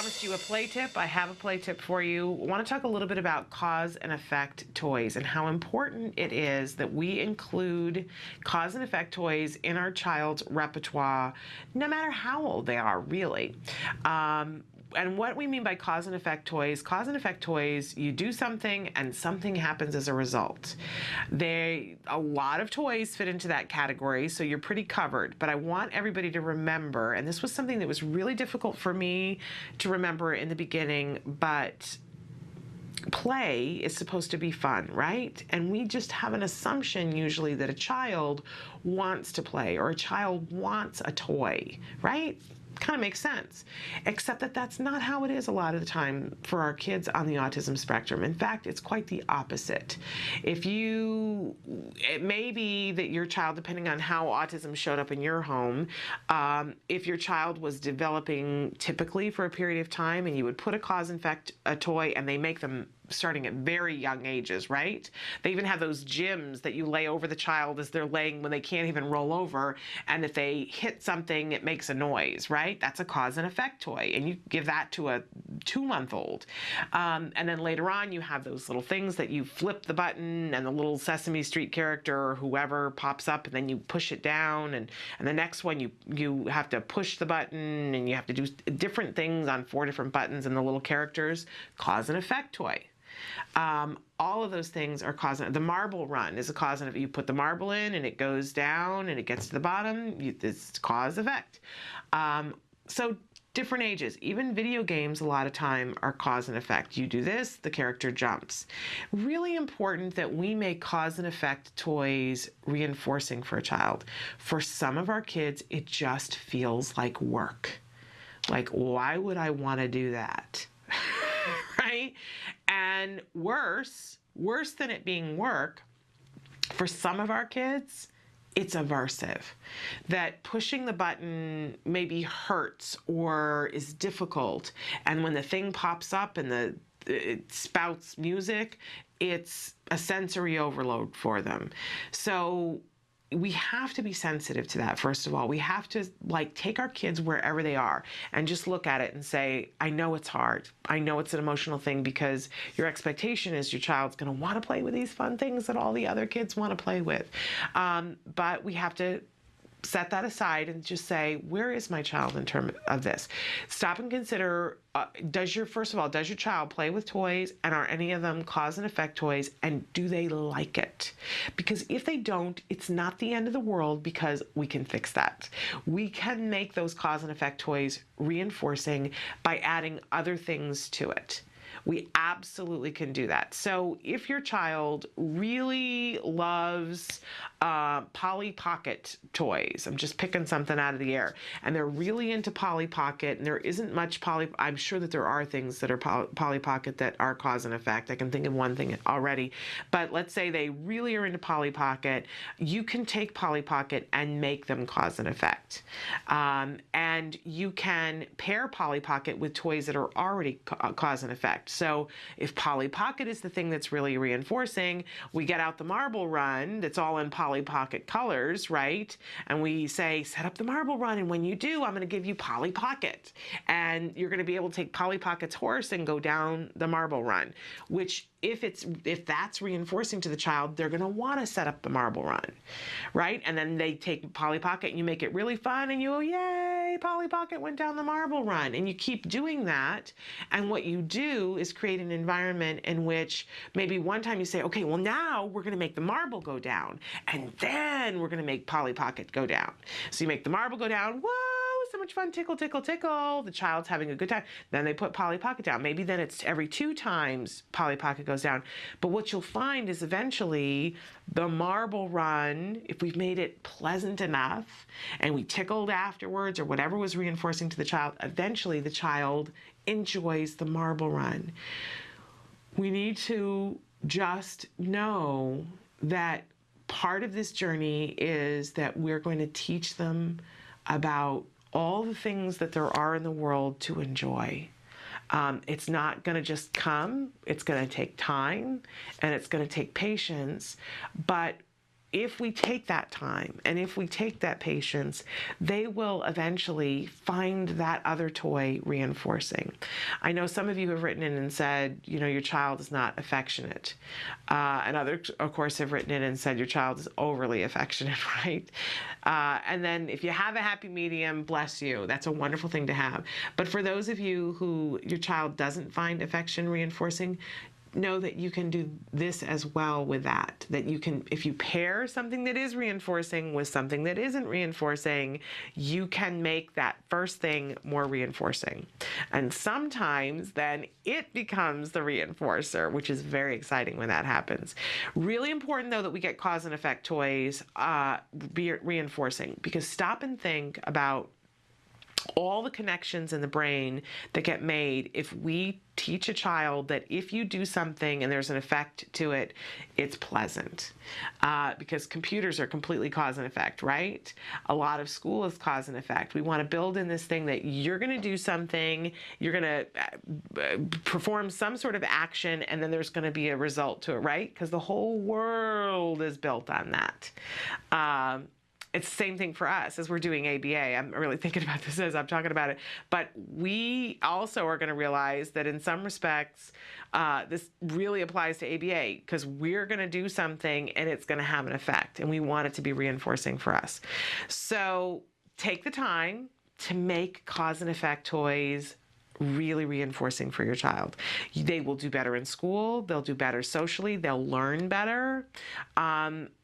promised you a play tip. I have a play tip for you. I want to talk a little bit about cause and effect toys and how important it is that we include cause and effect toys in our child's repertoire, no matter how old they are, really. And what we mean by cause and effect toys, you do something and something happens as a result. A lot of toys fit into that category, so you're pretty covered. But I want everybody to remember, and this was something that was really difficult for me to remember in the beginning, but play is supposed to be fun, right? And we just have an assumption usually that a child wants to play or a child wants a toy, right? Kind of makes sense, except that that's not how it is a lot of the time for our kids on the autism spectrum. In fact, it's quite the opposite. It may be that your child, depending on how autism showed up in your home, if your child was developing typically for a period of time and you would put a cause and effect a toy, and they make them starting at very young ages, right? They even have those gyms that you lay over the child as they're laying when they can't even roll over, and if they hit something, it makes a noise, right? That's a cause and effect toy, and you give that to a 2-month-old. And then later on, you have those little things that you flip the button, and the little Sesame Street character or whoever pops up, and then you push it down, and the next one you have to push the button, and you have to do different things on 4 different buttons, and the little characters, cause and effect toy. All of those things are cause and the marble run is a cause and you put the marble in and it goes down and it gets to the bottom. It's cause effect. So different ages, even video games a lot of time are cause and effect. You do this, the character jumps. Really important that we make cause and effect toys reinforcing for a child. For some of our kids, it just feels like work. Like, why would I want to do that? Right? And worse than it being work, for some of our kids, it's aversive. That pushing the button maybe hurts or is difficult. And when the thing pops up and it spouts music, it's a sensory overload for them. So we have to be sensitive to that. First of all, we have to take our kids wherever they are and just look at it and say, I know it's hard. I know it's an emotional thing because your expectation is your child's going to want to play with these fun things that all the other kids want to play with. But we have to set that aside and just say, where is my child in terms of this? Stop and consider, does your child play with toys, and are any of them cause and effect toys, and do they like it? Because if they don't, it's not the end of the world, because we can fix that. We can make those cause and effect toys reinforcing by adding other things to it. We absolutely can do that. So if your child really loves Polly Pocket toys, I'm just picking something out of the air, and they're really into Polly Pocket, and there isn't much I'm sure that there are things that are Polly Pocket that are cause and effect. I can think of one thing already, but let's say they really are into Polly Pocket. You can take Polly Pocket and make them cause and effect. And you can pair Polly Pocket with toys that are already cause and effect. So if Polly Pocket is the thing that's really reinforcing, we get out the marble run that's all in Polly Pocket colors, right? And we say, set up the marble run, and when you do, I'm going to give you Polly Pocket. And you're going to be able to take Polly Pocket's horse and go down the marble run, which if that's reinforcing to the child, they're going to want to set up the marble run, right? And then they take Polly Pocket and you make it really fun, and you go, yay, Polly Pocket went down the marble run. And you keep doing that. And what you do is create an environment in which maybe one time you say, okay, well, now we're going to make the marble go down, and then we're going to make Polly Pocket go down. So you make the marble go down. Whoa, so much fun, tickle, tickle, tickle. The child's having a good time. Then they put Polly Pocket down. Maybe then it's every 2 times Polly Pocket goes down. But what you'll find is eventually the marble run, if we've made it pleasant enough and we tickled afterwards or whatever was reinforcing to the child, eventually the child enjoys the marble run. We need to just know that part of this journey is that we're going to teach them about all the things that there are in the world to enjoy. It's not going to just come. It's going to take time, and it's going to take patience. But if we take that time and if we take that patience, they will eventually find that other toy reinforcing. I know some of you have written in and said, you know, your child is not affectionate. And others, of course, have written in and said your child is overly affectionate, right? And then if you have a happy medium, bless you. That's a wonderful thing to have. But for those of you who your child doesn't find affection reinforcing, know that you can do this as well with that. That you can, if you pair something that is reinforcing with something that isn't reinforcing, you can make that first thing more reinforcing. And sometimes then it becomes the reinforcer, which is very exciting when that happens. Really important though that we get cause and effect toys be reinforcing, because stop and think about all the connections in the brain that get made if we teach a child that if you do something and there's an effect to it, it's pleasant. Because computers are completely cause and effect, right? A lot of school is cause and effect. We want to build in this thing that you're going to do something, you're going to perform some sort of action, and then there's going to be a result to it, right? Because the whole world is built on that. It's the same thing for us as we're doing ABA. I'm really thinking about this as I'm talking about it. But we also are going to realize that in some respects, this really applies to ABA, because we're going to do something and it's going to have an effect, and we want it to be reinforcing for us. So take the time to make cause and effect toys really reinforcing for your child. They will do better in school, they'll do better socially, they'll learn better.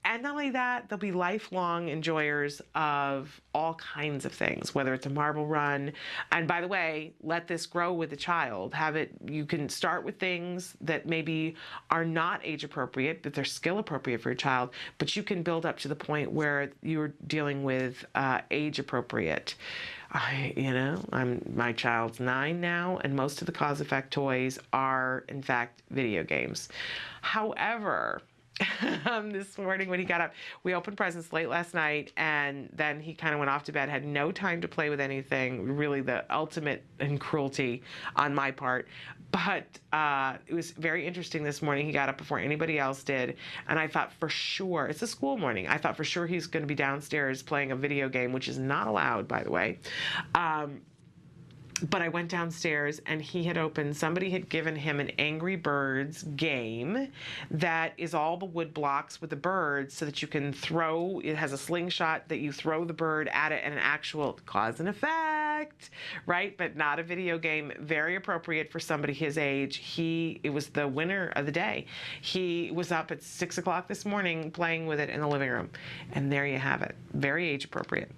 And not only that, they'll be lifelong enjoyers of all kinds of things, whether it's a marble run. And by the way, let this grow with the child. Have it, you can start with things that maybe are not age appropriate, but they're skill appropriate for your child, but you can build up to the point where you're dealing with age appropriate. My child's 9 now, and most of the cause effect toys are, in fact, video games. However, this morning when he got up, we opened presents late last night, and then he kind of went off to bed, had no time to play with anything, really the ultimate in cruelty on my part. But it was very interesting this morning. He got up before anybody else did, and I thought for sure, it's a school morning, I thought for sure he's going to be downstairs playing a video game, which is not allowed, by the way. But I went downstairs and he had opened, somebody had given him an Angry Birds game that is all the wood blocks with the birds so that you can throw, it has a slingshot that you throw the bird at it, and an actual cause and effect, right? But not a video game. Very appropriate for somebody his age. It was the winner of the day. He was up at 6 o'clock this morning playing with it in the living room. And there you have it. Very age appropriate.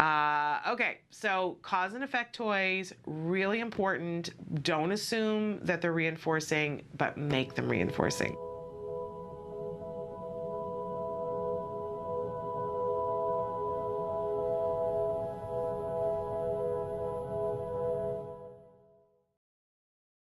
Okay, so cause and effect toys, really important. Don't assume that they're reinforcing, but make them reinforcing.